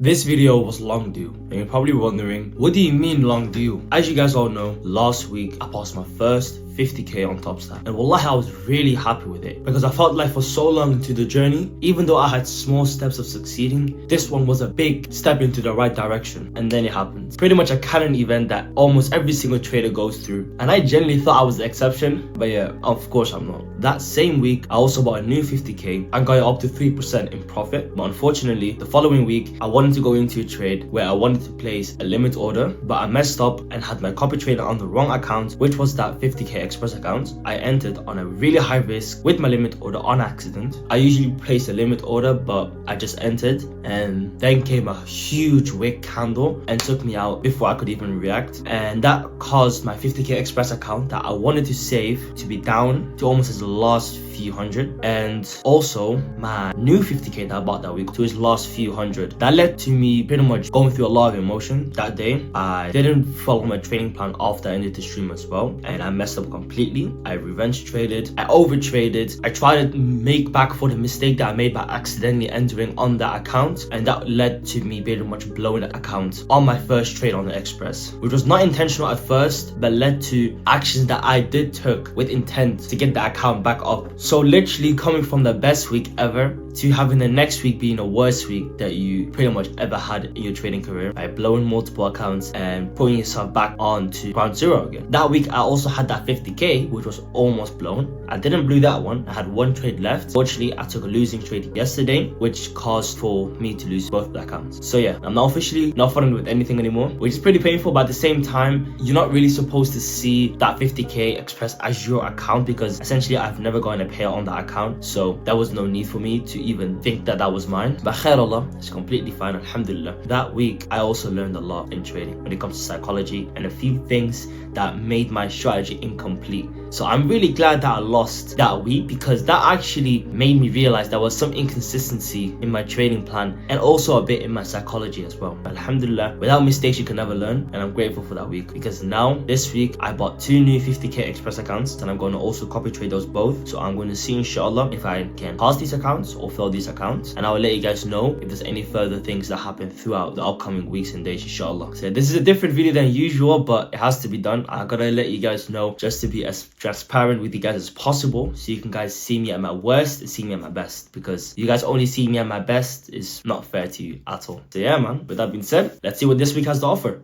This video was long due, and you're probably wondering, what do you mean long due? As you guys all know, last week I passed my first 50k on TopStat, and wallahi I was really happy with it because I felt like for so long into the journey, even though I had small steps of succeeding, this one was a big step into the right direction. And then it happened. Pretty much a canon event that almost every single trader goes through, and I genuinely thought I was the exception, but yeah, of course I'm not. That same week I also bought a new 50k and got it up to 3% in profit, but unfortunately the following week I wanted to go into a trade where I wanted to place a limit order, but I messed up and had my copy trader on the wrong account, which was that 50k express account. I entered on a really high risk with my limit order on accident. I usually place a limit order, but I just entered, and then came a huge wick candle and took me out before I could even react, and that caused my 50k express account that I wanted to save to be down to almost its last few hundred, and also my new 50k that I bought that week to its last few hundred. That led to me pretty much going through a lot of emotion that day. I didn't follow my trading plan after I ended the stream as well, and I messed up completely. I revenge traded, I over traded, I tried to make back for the mistake that I made by accidentally entering on that account, and that led to me pretty much blowing the account on my first trade on the Express, which was not intentional at first, but led to actions that I did took with intent to get the account back up. So literally coming from the best week ever to having the next week being the worst week that you pretty much ever had in your trading career by blowing multiple accounts and putting yourself back on to ground zero again. That week I also had that 50k which was almost blown. I didn't blow that one. I had one trade left. Fortunately, I took a losing trade yesterday, which caused for me to lose both the accounts. So yeah, I'm not officially not following with anything anymore, which is pretty painful, but at the same time, you're not really supposed to see that 50k express as your account because essentially I've never gotten a payout on that account, so there was no need for me to even think that that was mine. But khair Allah, it's completely fine, alhamdulillah. That week I also learned a lot in trading when it comes to psychology and a few things that made my strategy incomplete. So I'm really glad that I lost that week because that actually made me realize there was some inconsistency in my trading plan and also a bit in my psychology as well. But alhamdulillah, without mistakes you can never learn, and I'm grateful for that week because now this week I bought two new 50k express accounts and I'm going to also copy trade those both. So I'm going to see inshallah if I can pass these accounts or fail these accounts, and I will let you guys know if there's any further things that happen throughout the upcoming weeks and days inshallah. So this is a different video than usual, but it has to be done. I gotta let you guys know just to be as transparent with you guys as possible so you can guys see me at my worst and see me at my best, because you guys only see me at my best is not fair to you at all. So yeah man, with that being said, let's see what this week has to offer.